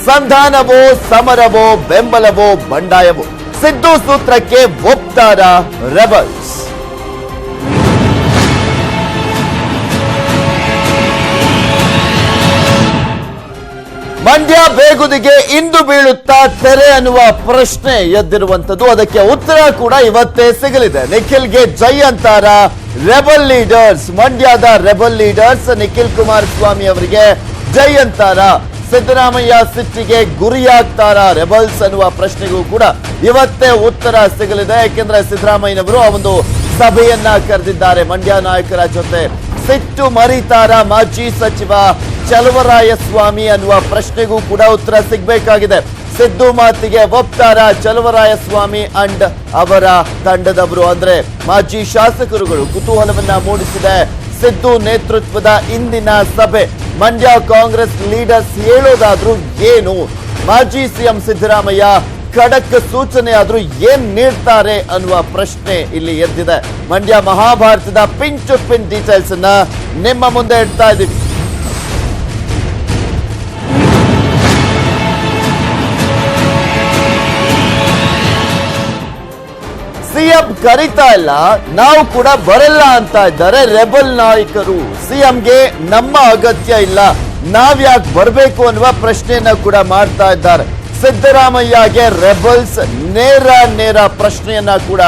ಸಂಧಾನವೋ ಸಮರವೋ ಬೆಂಬಲವೋ ಬಂಡಾಯವೋ Siddu ಸೂತ್ರಕ್ಕೆ ಒಪ್ತಾರ rebels. Mandya ಬೇಗುದಿಗೆ ಇಂದು ಬೀಳುತ್ತಾ ತೆರೆ ಅನ್ನುವ ಪ್ರಶ್ನೆ ಎದ್ದಿರುವಂತದ್ದು. ಅದಕ್ಕೆ ಉತ್ತರ ಕೂಡ ಇವತ್ತೇ ಸಿಗಲಿದೆ. ನಿಖಿಲ್ಗೆ ಜೈ ಅಂತಾರ ರೆಬಲ್ ಲೀಡರ್ಸ್. ಮಂಡ್ಯದ ರೆಬಲ್ ಲೀಡರ್ಸ್ ನಿಖಿಲ್ ಕುಮಾರಸ್ವಾಮಿ ಅವರಿಗೆ ಜೈ ಅಂತಾರ. ಸಿದ್ದರಾಮಯ್ಯ ಸಿಟ್ಟಿಗೆ ಗುರಿಯಾಗ್ತಾರ ರೆಬಲ್ಸ್ ಅನ್ನುವ ಪ್ರಶ್ನೆಗೂ ಕೂಡ ಇವತ್ತೇ ಉತ್ತರ ಸಿಗಲಿದೆ. ಯಾಕೆಂದ್ರೆ ಸಿದ್ದರಾಮಯ್ಯನವರು ಆ ಒಂದು ಸಭೆಯನ್ನ ಕರೆದಿದ್ದಾರೆ ಮಂಡ್ಯ ನಾಯಕರ ಜೊತೆ. ಸಿಟ್ಟು ಮರಿತಾರ ಮಾಜಿ ಸಚಿವ ಚಲುವರಾಯಸ್ವಾಮಿ ಅನ್ನುವ ಪ್ರಶ್ನೆಗೂ ಕೂಡ ಉತ್ತರ ಸಿಗಬೇಕಾಗಿದೆ. ಸಿದ್ದು ಮಾತಿಗೆ ಒಪ್ತಾರ ಚಲುವರಾಯಸ್ವಾಮಿ ಅಂಡ್ ಅವರ ತಂಡದವರು, ಅಂದ್ರೆ ಮಾಜಿ ಶಾಸಕರುಗಳು. ಕುತೂಹಲವನ್ನ ಮೂಡಿಸಿದೆ ಸಿದ್ದು ನೇತೃತ್ವದ ಇಂದಿನ ಸಭೆ. ಮಂಡ್ಯ ಕಾಂಗ್ರೆಸ್ ಲೀಡರ್ಸ್ ಹೇಳೋದಾದ್ರೂ ಏನು, ಮಾಜಿ ಸಿಎಂ ಸಿದ್ದರಾಮಯ್ಯ ಖಡಕ್ ಸೂಚನೆ ಆದ್ರೂ ಏನ್ ನೀಡ್ತಾರೆ ಅನ್ನುವ ಪ್ರಶ್ನೆ ಇಲ್ಲಿ ಎದ್ದಿದೆ. ಮಂಡ್ಯ ಮಹಾಭಾರತದ ಪಿನ್ ಟು ಪಿನ್ ಡೀಟೇಲ್ಸ್ ಅನ್ನ ನಿಮ್ಮ ಮುಂದೆ ಇಡ್ತಾ ಇದ್ದೀವಿ. ಸಿಎಂ ಕರೀತಾ ಇಲ್ಲ, ನಾವು ಕೂಡ ಬರಲ್ಲ ಅಂತ ಇದ್ದಾರೆ ರೆಬಲ್ ನಾಯಕರು. ಸಿಎಂಗೆ ನಮ್ಮ ಅಗತ್ಯ ಇಲ್ಲ, ನಾವ್ಯಾಕೆ ಬರಬೇಕು ಅನ್ನುವ ಪ್ರಶ್ನೆಯನ್ನ ಕೂಡ ಮಾಡ್ತಾ ಇದ್ದಾರೆ. ಸಿದ್ದರಾಮಯ್ಯಗೆ ರೆಬಲ್ಸ್ ನೇರ ಪ್ರಶ್ನೆಯನ್ನ ಕೂಡ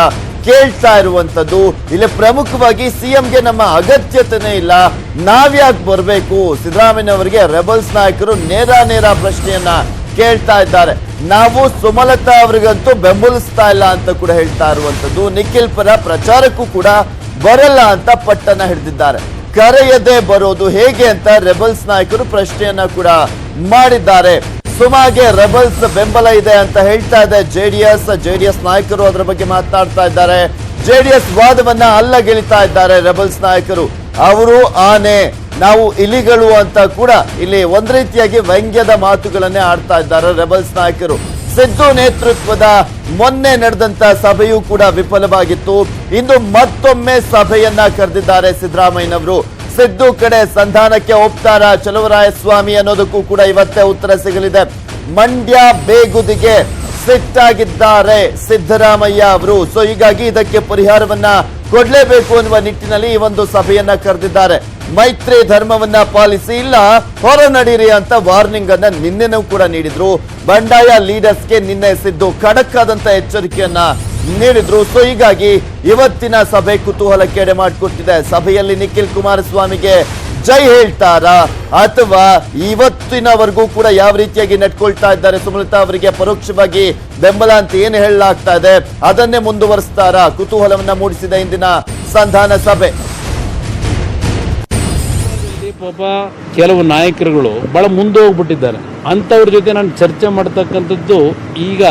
ಕೇಳ್ತಾ ಇರುವಂತದ್ದು. ಇಲ್ಲಿ ಪ್ರಮುಖವಾಗಿ ಸಿಎಂಗೆ ನಮ್ಮ ಅಗತ್ಯತೆನೇ ಇಲ್ಲ, ನಾವ್ಯಾಕೆ ಬರಬೇಕು. ಸಿದ್ದರಾಮಯ್ಯನವರಿಗೆ ರೆಬಲ್ಸ್ ನಾಯಕರು ನೇರ ಪ್ರಶ್ನೆಯನ್ನ ಕೇಳ್ತಾ ಇದ್ದಾರೆ. ನಾವು ಸುಮಲತಾ ಅವರಿಗಂತೂ ಬೆಂಬಲಿಸ್ತಾ ಇಲ್ಲ ಅಂತ ಕೂಡ ಹೇಳ್ತಾ ಇರುವಂತದ್ದು. ನಿಖಿಲ್ ಪರ ಪ್ರಚಾರಕ್ಕೂ ಕೂಡ ಬರಲ್ಲ ಅಂತ ಪಟ್ಟನ್ನ ಹಿಡಿದಿದ್ದಾರೆ. ಕರೆಯದೆ ಬರೋದು ಹೇಗೆ ಅಂತ ರೆಬಲ್ಸ್ ನಾಯಕರು ಪ್ರಶ್ನೆಯನ್ನ ಕೂಡ ಮಾಡಿದ್ದಾರೆ. ಸುಮಾಗೆ ರೆಬಲ್ಸ್ ಬೆಂಬಲ ಇದೆ ಅಂತ ಹೇಳ್ತಾ ಇದೆ ಜೆಡಿಎಸ್ ನಾಯಕರು. ಅದರ ಬಗ್ಗೆ ಮಾತನಾಡ್ತಾ ಇದ್ದಾರೆ. ಜೆಡಿಎಸ್ ವಾದವನ್ನ ಅಲ್ಲಗೆಳಿತಾ ಇದ್ದಾರೆ ರೆಬಲ್ಸ್ ನಾಯಕರು. ಅವರು ಆನೆ, ನಾವು ಇಲಿಗಳು ಅಂತ ಕೂಡ ಇಲ್ಲಿ ಒಂದ್ ರೀತಿಯಾಗಿ ವ್ಯಂಗ್ಯದ ಮಾತುಗಳನ್ನೇ ಆಡ್ತಾ ಇದ್ದಾರೆ ರೆಬಲ್ಸ್ ನಾಯಕರು. ಸಿದ್ದು ನೇತೃತ್ವದ ಮೊನ್ನೆ ನಡೆದಂತ ಸಭೆಯೂ ಕೂಡ ವಿಫಲವಾಗಿತ್ತು. ಇಂದು ಮತ್ತೊಮ್ಮೆ ಸಭೆಯನ್ನ ಕರೆದಿದ್ದಾರೆ ಸಿದ್ದರಾಮಯ್ಯನವರು. ಸಿದ್ದು ಕಡೆ ಸಂಧಾನಕ್ಕೆ ಒಪ್ತಾರ ಚಲುವರಾಯಸ್ವಾಮಿ ಅನ್ನೋದಕ್ಕೂ ಕೂಡ ಇವತ್ತೇ ಉತ್ತರ ಸಿಗಲಿದೆ. ಮಂಡ್ಯ ಬೇಗುದಿಗೆ ಸಿಟ್ಟಾಗಿದ್ದಾರೆ ಸಿದ್ದರಾಮಯ್ಯ ಅವರು. ಸೊ ಹೀಗಾಗಿ ಇದಕ್ಕೆ ಪರಿಹಾರವನ್ನ ಕೊಡ್ಲೇಬೇಕು ಅನ್ನುವ ನಿಟ್ಟಿನಲ್ಲಿ ಈ ಒಂದು ಸಭೆಯನ್ನ ಕರೆದಿದ್ದಾರೆ. ಮೈತ್ರಿ ಧರ್ಮವನ್ನ ಪಾಲಿಸಿ, ಇಲ್ಲ ಹೊರ ನಡೀರಿ ಅಂತ ವಾರ್ನಿಂಗ್ ಅನ್ನ ನಿನ್ನೆನೂ ಕೂಡ ನೀಡಿದ್ರು. ಬಂಡಾಯ ಲೀಡರ್ಸ್ಗೆ ನಿನ್ನೆ ಸಿದ್ದು ಖಡಕ್ ಆದಂತ ಎಚ್ಚರಿಕೆಯನ್ನ ನೀಡಿದ್ರು. ಸೊ ಹೀಗಾಗಿ ಇವತ್ತಿನ ಸಭೆ ಕುತೂಹಲಕ್ಕೆ ಎಡೆ ಮಾಡಿಕೊಟ್ಟಿದೆ. ಸಭೆಯಲ್ಲಿ ನಿಖಿಲ್ ಕುಮಾರಸ್ವಾಮಿಗೆ ಜೈ ಹೇಳ್ತಾರಾ ಅಥವಾ ಇವತ್ತಿನವರೆಗೂ ಕೂಡ ಯಾವ ರೀತಿಯಾಗಿ ನಡ್ಕೊಳ್ತಾ ಇದ್ದಾರೆ ಸುಮಲತಾ ಅವರಿಗೆ ಪರೋಕ್ಷವಾಗಿ ಬೆಂಬಲ ಅಂತ ಏನು ಹೇಳಲಾಗ್ತಾ ಇದೆ ಅದನ್ನೇ ಮುಂದುವರಿಸ್ತಾರಾ? ಕುತೂಹಲವನ್ನ ಮೂಡಿಸಿದೆ ಇಂದಿನ ಸಂಧಾನ ಸಭೆ. ಪಾಪ ಕೆಲವು ನಾಯಕರುಗಳು ಬಹಳ ಮುಂದೆ ಹೋಗ್ಬಿಟ್ಟಿದ್ದಾರೆ. ಅಂಥವ್ರ ಜೊತೆ ನಾನು ಚರ್ಚೆ ಮಾಡ್ತಕ್ಕಂಥದ್ದು ಈಗ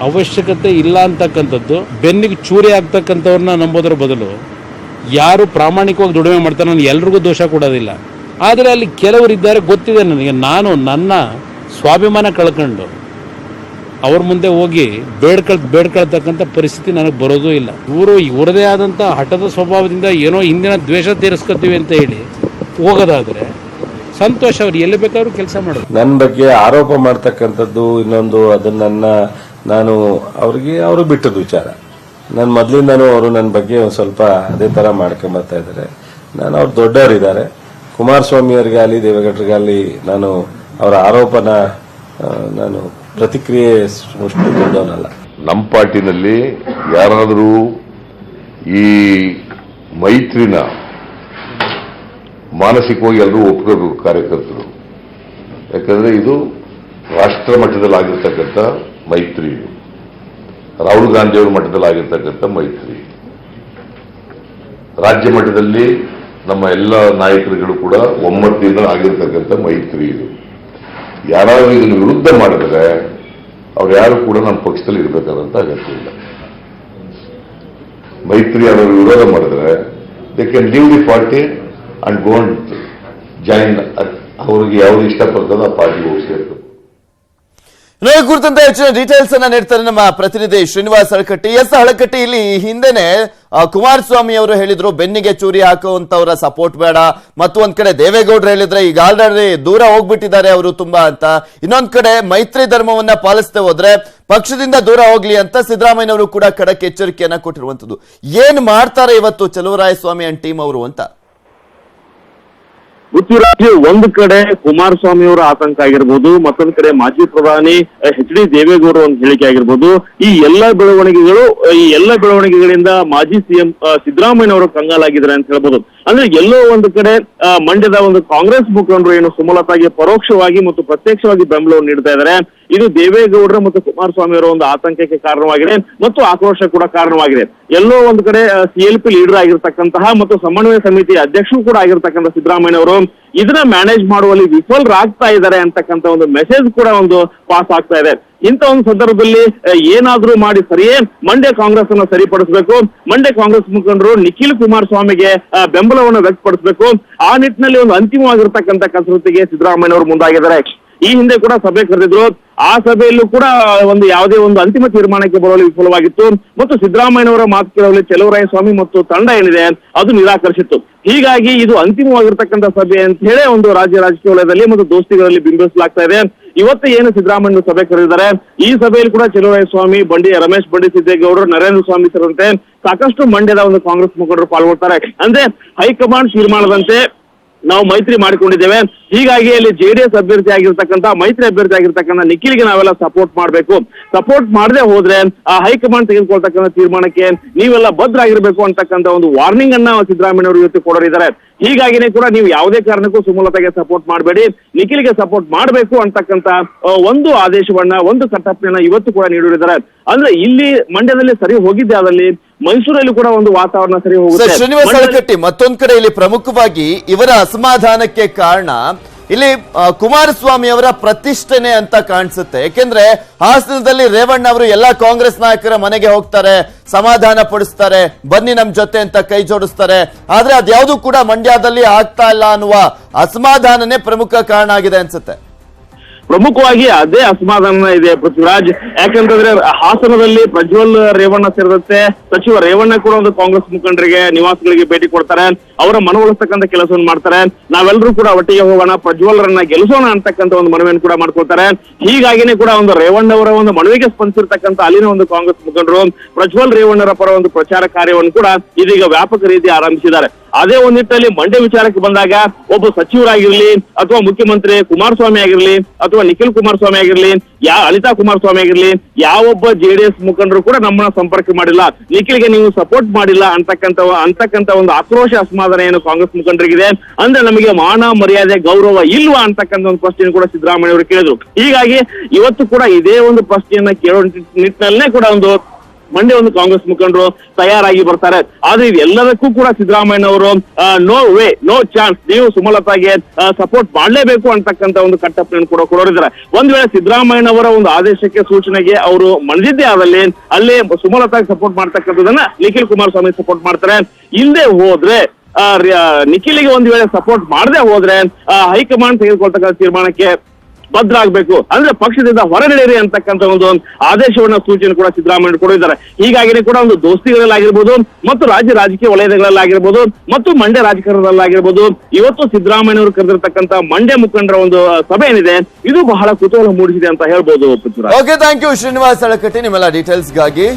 ಅವಶ್ಯಕತೆ ಇಲ್ಲ ಅಂತಕ್ಕಂಥದ್ದು. ಬೆನ್ನಿಗೆ ಚೂರಿ ಆಗ್ತಕ್ಕಂಥವ್ರನ್ನ ನಂಬೋದ್ರ ಬದಲು ಯಾರು ಪ್ರಾಮಾಣಿಕವಾಗಿ ದುಡಿಮೆ ಮಾಡ್ತಾರೆ, ನಾನು ಎಲ್ರಿಗೂ ದೋಷ ಕೊಡೋದಿಲ್ಲ. ಆದರೆ ಅಲ್ಲಿ ಕೆಲವರಿದ್ದಾರೆ, ಗೊತ್ತಿದೆ ನನಗೆ. ನಾನು ನನ್ನ ಸ್ವಾಭಿಮಾನ ಕಳ್ಕೊಂಡು ಅವ್ರ ಮುಂದೆ ಹೋಗಿ ಬೇಡ್ಕೊಳ್ತಕ್ಕಂಥ ಪರಿಸ್ಥಿತಿ ನನಗೆ ಬರೋದೂ ಇಲ್ಲ. ಇವರು ಇವರದೇ ಆದಂಥ ಹಠದ ಸ್ವಭಾವದಿಂದ ಏನೋ ಹಿಂದಿನ ದ್ವೇಷ ತೀರಿಸ್ಕೊತೀವಿ ಅಂತ ಹೇಳಿ ಹೋಗೋದಾದ್ರೆ ಸಂತೋಷ. ಅವ್ರು ಎಲ್ಲಿ ಬೇಕಾದ್ರೂ ಕೆಲಸ ಮಾಡೋದು. ನನ್ನ ಬಗ್ಗೆ ಆರೋಪ ಮಾಡ್ತಕ್ಕಂಥದ್ದು ಇನ್ನೊಂದು, ಅದನ್ನ ನಾನು ಅವ್ರಿಗೆ ಬಿಟ್ಟದ ವಿಚಾರ. ನನ್ನ ಮೊದಲಿಂದನೂ ಅವರು ನನ್ನ ಬಗ್ಗೆ ಒಂದು ಸ್ವಲ್ಪ ಅದೇ ತರ ಮಾಡ್ಕೊಂಬರ್ತಾ ಇದ್ದಾರೆ. ನಾನು ಅವ್ರು ದೊಡ್ಡವರಿದ್ದಾರೆ. ಕುಮಾರಸ್ವಾಮಿ ಅವರಿಗಾಗಲಿ ದೇವೇಗೌಡರಿಗಾಗಲಿ ನಾನು ಅವರ ಆರೋಪನ ನಾನು ಪ್ರತಿಕ್ರಿಯೆ ದೊಡ್ಡವನಲ್ಲ. ನಮ್ಮ ಪಾರ್ಟಿನಲ್ಲಿ ಯಾರಾದರೂ ಈ ಮೈತ್ರಿನ ಮಾನಸಿಕವಾಗಿ ಎಲ್ಲರೂ ಒಪ್ಕೋಬೇಕು ಕಾರ್ಯಕರ್ತರು. ಯಾಕಂದ್ರೆ ಇದು ರಾಷ್ಟ್ರ ಮಟ್ಟದಲ್ಲಿ ಆಗಿರ್ತಕ್ಕಂಥ ಮೈತ್ರಿ, ಇದು ರಾಹುಲ್ ಗಾಂಧಿ ಅವರ ಮಟ್ಟದಲ್ಲಿ ಆಗಿರ್ತಕ್ಕಂಥ ಮೈತ್ರಿ, ರಾಜ್ಯ ಮಟ್ಟದಲ್ಲಿ ನಮ್ಮ ಎಲ್ಲ ನಾಯಕರುಗಳು ಕೂಡ ಒಮ್ಮತದಿಂದ ಆಗಿರ್ತಕ್ಕಂಥ ಮೈತ್ರಿ. ಇದು ಯಾರಾದರೂ ಇದನ್ನು ವಿರುದ್ಧ ಮಾಡಿದ್ರೆ ಅವ್ರು ಯಾರು ಕೂಡ ನಮ್ಮ ಪಕ್ಷದಲ್ಲಿ ಇರಬೇಕಾದಂತ ಅಗತ್ಯ ಇಲ್ಲ. ಮೈತ್ರಿ ಅವರು ವಿರೋಧ ಮಾಡಿದ್ರೆ they can leave the party and go and join. ಅವ್ರಿಗೆ ಯಾವ್ದು ಇಷ್ಟಪಡ್ತದೋ ಆ ಪಾರ್ಟಿ ಹೋಗಿ ಸೇರ್ತದೆ. ಈ ಕುರಿತಂತೆ ಹೆಚ್ಚಿನ ಡೀಟೇಲ್ಸ್ ಅನ್ನ ನೀಡ್ತಾರೆ ನಮ್ಮ ಪ್ರತಿನಿಧಿ ಶ್ರೀನಿವಾಸ್ ಹಳಕಟ್ಟಿ. ಹಳಕಟ್ಟಿ, ಇಲ್ಲಿ ಹಿಂದೆನೆ ಕುಮಾರಸ್ವಾಮಿ ಅವರು ಹೇಳಿದ್ರು ಬೆನ್ನಿಗೆ ಚೂರಿ ಹಾಕುವಂತವರ ಸಪೋರ್ಟ್ ಬೇಡ, ಮತ್ತು ಒಂದ್ ಕಡೆ ದೇವೇಗೌಡರು ಹೇಳಿದ್ರೆ ಈಗ ಆಲ್ರೆಡಿ ದೂರ ಹೋಗ್ಬಿಟ್ಟಿದ್ದಾರೆ ಅವರು ತುಂಬಾ ಅಂತ, ಇನ್ನೊಂದ್ ಕಡೆ ಮೈತ್ರಿ ಧರ್ಮವನ್ನ ಪಾಲಿಸದೆ ಹೋದ್ರೆ ಪಕ್ಷದಿಂದ ದೂರ ಹೋಗ್ಲಿ ಅಂತ ಸಿದ್ದರಾಮಯ್ಯನವರು ಕೂಡ ಖಡಕ್ ಎಚ್ಚರಿಕೆಯನ್ನ ಕೊಟ್ಟಿರುವಂತದ್ದು. ಏನ್ ಮಾಡ್ತಾರೆ ಇವತ್ತು ಚಲುವರಾಯಸ್ವಾಮಿ ಅಂಡ್ ಟೀಮ್ ಅವರು ಅಂತ? ಪೃಥ್ವಿರಾಜ್, ಒಂದು ಕಡೆ ಕುಮಾರಸ್ವಾಮಿ ಅವರ ಆತಂಕ ಆಗಿರ್ಬೋದು, ಮತ್ತೊಂದು ಕಡೆ ಮಾಜಿ ಪ್ರಧಾನಿ ಎಚ್ ಡಿ ದೇವೇಗೌಡರ ಒಂದು ಹೇಳಿಕೆ ಆಗಿರ್ಬೋದು. ಈ ಎಲ್ಲ ಬೆಳವಣಿಗೆಗಳಿಂದ ಮಾಜಿ ಸಿಎಂ ಸಿದ್ದರಾಮಯ್ಯನವರು ಕಂಗಾಲಾಗಿದ್ದಾರೆ ಅಂತ ಹೇಳ್ಬೋದು. ಅಂದ್ರೆ ಎಲ್ಲೋ ಒಂದು ಕಡೆ ಮಂಡ್ಯದ ಒಂದು ಕಾಂಗ್ರೆಸ್ ಮುಖಂಡರು ಏನು ಸುಮಲತಾಗೆ ಪರೋಕ್ಷವಾಗಿ ಮತ್ತು ಪ್ರತ್ಯಕ್ಷವಾಗಿ ಬೆಂಬಲವನ್ನು ನೀಡ್ತಾ ಇದ್ದಾರೆ. ಇದು ದೇವೇಗೌಡರ ಮತ್ತು ಕುಮಾರಸ್ವಾಮಿ ಅವರ ಒಂದು ಆತಂಕಕ್ಕೆ ಕಾರಣವಾಗಿದೆ ಮತ್ತು ಆಕ್ರೋಶ ಕೂಡ ಕಾರಣವಾಗಿದೆ. ಎಲ್ಲೋ ಒಂದು ಕಡೆ CLP ಲೀಡರ್ ಆಗಿರ್ತಕ್ಕಂತಹ ಮತ್ತು ಸಮನ್ವಯ ಸಮಿತಿ ಅಧ್ಯಕ್ಷರು ಕೂಡ ಆಗಿರ್ತಕ್ಕಂಥ ಸಿದ್ದರಾಮಯ್ಯನವರು ಇದನ್ನ ಮ್ಯಾನೇಜ್ ಮಾಡುವಲ್ಲಿ ವಿಫಲರಾಗ್ತಾ ಇದ್ದಾರೆ ಅಂತಕ್ಕಂಥ ಒಂದು ಮೆಸೇಜ್ ಕೂಡ ಒಂದು ಪಾಸ್ ಆಗ್ತಾ ಇದೆ. ಇಂಥ ಒಂದು ಸಂದರ್ಭದಲ್ಲಿ ಏನಾದ್ರೂ ಮಾಡಿ ಸರಿಯೇ ಮಂಡ್ಯ ಕಾಂಗ್ರೆಸ್ ಅನ್ನು ಸರಿಪಡಿಸಬೇಕು, ಮಂಡ್ಯ ಕಾಂಗ್ರೆಸ್ ಮುಖಂಡರು ನಿಖಿಲ್ ಕುಮಾರಸ್ವಾಮಿಗೆ ಬೆಂಬಲವನ್ನು ವ್ಯಕ್ತಪಡಿಸಬೇಕು. ಆ ನಿಟ್ಟಿನಲ್ಲಿ ಒಂದು ಅಂತಿಮವಾಗಿರ್ತಕ್ಕಂಥ ಕಸರತ್ತಿಗೆ ಸಿದ್ದರಾಮಯ್ಯನವರು ಮುಂದಾಗಿದ್ದಾರೆ. ಈ ಹಿಂದೆ ಕೂಡ ಸಭೆ ಕರೆದಿದ್ರು. ಆ ಸಭೆಯಲ್ಲೂ ಕೂಡ ಒಂದು ಯಾವುದೇ ಒಂದು ಅಂತಿಮ ತೀರ್ಮಾನಕ್ಕೆ ಬರುವಲ್ಲಿ ವಿಫಲವಾಗಿತ್ತು ಮತ್ತು ಸಿದ್ದರಾಮಯ್ಯನವರ ಮಾತು ಕೇಳುವಲ್ಲಿ ಚಲುವರಾಯಸ್ವಾಮಿ ಮತ್ತು ತಂಡ ಏನಿದೆ ಅದು ನಿರಾಕರಿಸಿತ್ತು. ಹೀಗಾಗಿ ಇದು ಅಂತಿಮವಾಗಿರ್ತಕ್ಕಂಥ ಸಭೆ ಅಂತ ಹೇಳಿ ಒಂದು ರಾಜ್ಯ ರಾಜಕೀಯ ವಲಯದಲ್ಲಿ ಮತ್ತು ದೋಸ್ತಿಗಳಲ್ಲಿ ಬಿಂಬಿಸಲಾಗ್ತಾ ಇದೆ. ಇವತ್ತು ಏನು ಸಿದ್ದರಾಮಯ್ಯ ಸಭೆ ಕರೆದಿದ್ದಾರೆ, ಈ ಸಭೆಯಲ್ಲಿ ಕೂಡ ಚಲುವರಾಯಸ್ವಾಮಿ, ರಮೇಶ್ ಬಂಡಿ ಸಿದ್ದೇಗೌಡರು, ನರೇಂದ್ರ ಸ್ವಾಮಿ ಸೇರಿದಂತೆ ಸಾಕಷ್ಟು ಮಂಡ್ಯದ ಒಂದು ಕಾಂಗ್ರೆಸ್ ಮುಖಂಡರು ಪಾಲ್ಗೊಳ್ತಾರೆ. ಅಂದ್ರೆ ಹೈಕಮಾಂಡ್ ತೀರ್ಮಾನದಂತೆ ನಾವು ಮೈತ್ರಿ ಮಾಡಿಕೊಂಡಿದ್ದೇವೆ, ಹೀಗಾಗಿ ಅಲ್ಲಿ JDS ಅಭ್ಯರ್ಥಿ ಆಗಿರ್ತಕ್ಕಂಥ ಮೈತ್ರಿ ಅಭ್ಯರ್ಥಿ ಆಗಿರ್ತಕ್ಕಂಥ ನಿಖಿಲ್ಗೆ ನಾವೆಲ್ಲ ಸಪೋರ್ಟ್ ಮಾಡಬೇಕು. ಸಪೋರ್ಟ್ ಮಾಡದೆ ಹೋದ್ರೆ ಆ ಹೈಕಮಾಂಡ್ ತೆಗೆದುಕೊಳ್ತಕ್ಕಂಥ ತೀರ್ಮಾನಕ್ಕೆ ನೀವೆಲ್ಲ ಬದ್ಧರಾಗಿರ್ಬೇಕು ಅಂತಕ್ಕಂಥ ಒಂದು ವಾರ್ನಿಂಗ್ ಅನ್ನ ಸಿದ್ದರಾಮಯ್ಯನವರು ಇವತ್ತು ಕೊಡೋರಿದ್ದಾರೆ. ಹೀಗಾಗಿನೇ ಕೂಡ ನೀವು ಯಾವುದೇ ಕಾರಣಕ್ಕೂ ಸುಮಲತಾಗೆ ಸಪೋರ್ಟ್ ಮಾಡಬೇಡಿ, ನಿಖಿಲ್ಗೆ ಸಪೋರ್ಟ್ ಮಾಡಬೇಕು ಅಂತಕ್ಕಂಥ ಒಂದು ಆದೇಶವನ್ನ, ಒಂದು ಕಟ್ಟಪ್ಪನ ಇವತ್ತು ಕೂಡ ನೀಡಿದ್ದಾರೆ. ಅಂದ್ರೆ ಇಲ್ಲಿ ಮಂಡ್ಯದಲ್ಲಿ ಸರಿ ಹೋಗಿದ್ದೆ, ಆದಲ್ಲಿ ಮೈಸೂರಲ್ಲಿ ಕೂಡ ಒಂದು ವಾತಾವರಣ ಸರಿ ಹೋಗುತ್ತೆ. ಶ್ರೀನಿವಾಸ್ ಹಳಕಟ್ಟಿ, ಮತ್ತೊಂದ್ ಕಡೆ ಇಲ್ಲಿ ಪ್ರಮುಖವಾಗಿ ಇವರ ಅಸಮಾಧಾನಕ್ಕೆ ಕಾರಣ ಇಲ್ಲಿ ಕುಮಾರಸ್ವಾಮಿ ಅವರ ಪ್ರತಿಷ್ಠೆನೆ ಅಂತ ಕಾಣಿಸುತ್ತೆ. ಯಾಕೆಂದ್ರೆ ಹಾಸನದಲ್ಲಿ ರೇವಣ್ಣ ಅವರು ಎಲ್ಲಾ ಕಾಂಗ್ರೆಸ್ ನಾಯಕರ ಮನೆಗೆ ಹೋಗ್ತಾರೆ, ಸಮಾಧಾನ ಪಡಿಸ್ತಾರೆ, ಬನ್ನಿ ನಮ್ ಜೊತೆ ಅಂತ ಕೈ ಜೋಡಿಸ್ತಾರೆ. ಆದ್ರೆ ಅದ್ಯಾವುದು ಕೂಡ ಮಂಡ್ಯದಲ್ಲಿ ಆಗ್ತಾ ಇಲ್ಲ ಅನ್ನುವ ಅಸಮಾಧಾನನೇ ಪ್ರಮುಖ ಕಾರಣ ಆಗಿದೆ ಅನ್ಸುತ್ತೆ. ಪ್ರಮುಖವಾಗಿ ಅದೇ ಅಸಮಾಧಾನ ಇದೆ ಪೃಥ್ವಿರಾಜ್. ಯಾಕಂತಂದ್ರೆ ಹಾಸನದಲ್ಲಿ ಪ್ರಜ್ವಲ್ ರೇವಣ್ಣ ಸೇರಿದಂತೆ ಸಚಿವ ರೇವಣ್ಣ ಕೂಡ ಒಂದು ಕಾಂಗ್ರೆಸ್ ಮುಖಂಡರಿಗೆ ನಿವಾಸಗಳಿಗೆ ಭೇಟಿ ಕೊಡ್ತಾರೆ, ಅವರ ಮನವೊಲಿಸ್ತಕ್ಕಂಥ ಕೆಲಸವನ್ನು ಮಾಡ್ತಾರೆ. ನಾವೆಲ್ಲರೂ ಕೂಡ ಒಟ್ಟಿಗೆ ಹೋಗೋಣ, ಪ್ರಜ್ವಲ್ರನ್ನ ಗೆಲ್ಲಿಸೋಣ ಅಂತಕ್ಕಂಥ ಒಂದು ಮನವಿಯನ್ನು ಕೂಡ ಮಾಡ್ಕೊಳ್ತಾರೆ. ಹೀಗಾಗಿನೇ ಕೂಡ ಒಂದು ರೇವಣ್ಣ ಅವರ ಒಂದು ಮನವಿಗೆ ಸ್ಪಂದಿಸಿರ್ತಕ್ಕಂಥ ಅಲ್ಲಿನ ಒಂದು ಕಾಂಗ್ರೆಸ್ ಮುಖಂಡರು ಪ್ರಜ್ವಲ್ ರೇವಣ್ಣರ ಪರ ಒಂದು ಪ್ರಚಾರ ಕಾರ್ಯವನ್ನು ಕೂಡ ಇದೀಗ ವ್ಯಾಪಕ ರೀತಿ ಆರಂಭಿಸಿದ್ದಾರೆ. ಅದೇ ಒಂದು ನಿಟ್ಟಿನಲ್ಲಿ ಮಂಡ್ಯ ವಿಚಾರಕ್ಕೆ ಬಂದಾಗ ಒಬ್ಬ ಸಚಿವರಾಗಿರ್ಲಿ ಅಥವಾ ಮುಖ್ಯಮಂತ್ರಿ ಕುಮಾರಸ್ವಾಮಿ ಆಗಿರ್ಲಿ ಅಥವಾ ನಿಖಿಲ್ ಕುಮಾರಸ್ವಾಮಿ ಆಗಿರ್ಲಿ, ಅನಿತಾ ಕುಮಾರಸ್ವಾಮಿ ಆಗಿರ್ಲಿ, ಯಾವೊಬ್ಬ JDS ಮುಖಂಡರು ಕೂಡ ನಮ್ಮನ್ನ ಸಂಪರ್ಕ ಮಾಡಿಲ್ಲ, ನಿಖಿಲ್ಗೆ ನೀವು ಸಪೋರ್ಟ್ ಮಾಡಿಲ್ಲ ಅಂತಕ್ಕಂಥ ಒಂದು ಆಕ್ರೋಶ ಅಸಮಾಧಾನ ಏನು ಕಾಂಗ್ರೆಸ್ ಮುಖಂಡರಿಗಿದೆ. ಅಂದ್ರೆ ನಮಗೆ ಮಾನ ಮರ್ಯಾದೆ ಗೌರವ ಇಲ್ವಾ ಅಂತಕ್ಕಂಥ ಒಂದು ಪ್ರಶ್ನೆಯನ್ನು ಕೂಡ ಸಿದ್ದರಾಮಯ್ಯ ಅವರು ಕೇಳಿದ್ರು. ಹೀಗಾಗಿ ಇವತ್ತು ಕೂಡ ಇದೇ ಒಂದು ಪ್ರಶ್ನೆಯನ್ನ ಕೇಳೋ ನಿಟ್ಟಿನಲ್ಲೇ ಕೂಡ ಒಂದು ಮಂಡ್ಯ ಒಂದು ಕಾಂಗ್ರೆಸ್ ಮುಖಂಡರು ತಯಾರಾಗಿ ಬರ್ತಾರೆ. ಆದ್ರೆ ಇದೆಲ್ಲದಕ್ಕೂ ಕೂಡ ಸಿದ್ದರಾಮಯ್ಯನವರು ನೋ ವೇ, ನೋ ಚಾನ್ಸ್, ನೀವು ಸುಮಲತಾಗೆ ಸಪೋರ್ಟ್ ಮಾಡಲೇಬೇಕು ಅಂತಕ್ಕಂಥ ಒಂದು ಕಟ್ಟಪ್ಪನ್ನು ಕೂಡ ಕೊಡೋರಿದ್ದಾರೆ. ಒಂದ್ ವೇಳೆ ಸಿದ್ದರಾಮಯ್ಯನವರ ಒಂದು ಆದೇಶಕ್ಕೆ ಸೂಚನೆಗೆ ಅವರು ಮಣಿದಿದ್ದೇ ಆದಲ್ಲಿ ಅಲ್ಲಿ ಸುಮಲತಾಗೆ ಸಪೋರ್ಟ್ ಮಾಡ್ತಕ್ಕಂಥದನ್ನ ನಿಖಿಲ್ ಕುಮಾರಸ್ವಾಮಿ ಸಪೋರ್ಟ್ ಮಾಡ್ತಾರೆ. ಇಲ್ಲದೆ ಹೋದ್ರೆ ನಿಖಿಲ್ಗೆ ಒಂದ್ ವೇಳೆ ಸಪೋರ್ಟ್ ಮಾಡದೆ ಹೋದ್ರೆ ಹೈಕಮಾಂಡ್ ತೆಗೆದುಕೊಳ್ತಕ್ಕಂಥ ತೀರ್ಮಾನಕ್ಕೆ ಬದ್ಧರಾಗಬೇಕು, ಅಂದ್ರೆ ಪಕ್ಷದಿಂದ ಹೊರಗಡೆಯಿರಿ ಅಂತಕ್ಕಂಥ ಒಂದು ಆದೇಶವನ್ನ ಸೂಚನೆ ಕೂಡ ಸಿದ್ದರಾಮಯ್ಯ ಕೊಡಿದ್ದಾರೆ. ಹೀಗಾಗಿನೇ ಕೂಡ ಒಂದು ದೋಸ್ತಿಗಳಲ್ಲಾಗಿರ್ಬೋದು ಮತ್ತು ರಾಜ್ಯ ರಾಜಕೀಯ ವಲಯಗಳಲ್ಲಾಗಿರ್ಬೋದು ಮತ್ತು ಮಂಡ್ಯ ರಾಜಕಾರಣದಲ್ಲಾಗಿರ್ಬೋದು ಇವತ್ತು ಸಿದ್ದರಾಮಯ್ಯನವರು ಕರೆದಿರ್ತಕ್ಕಂಥ ಮಂಡ್ಯ ಮುಖಂಡರ ಒಂದು ಸಭೆ ಏನಿದೆ ಇದು ಬಹಳ ಕುತೂಹಲ ಮೂಡಿಸಿದೆ ಅಂತ ಹೇಳ್ಬೋದು. Okay, thank you Srinivas Halakatti ನಿಮ್ಮೆಲ್ಲ ಡೀಟೇಲ್ಸ್ಗಾಗಿ.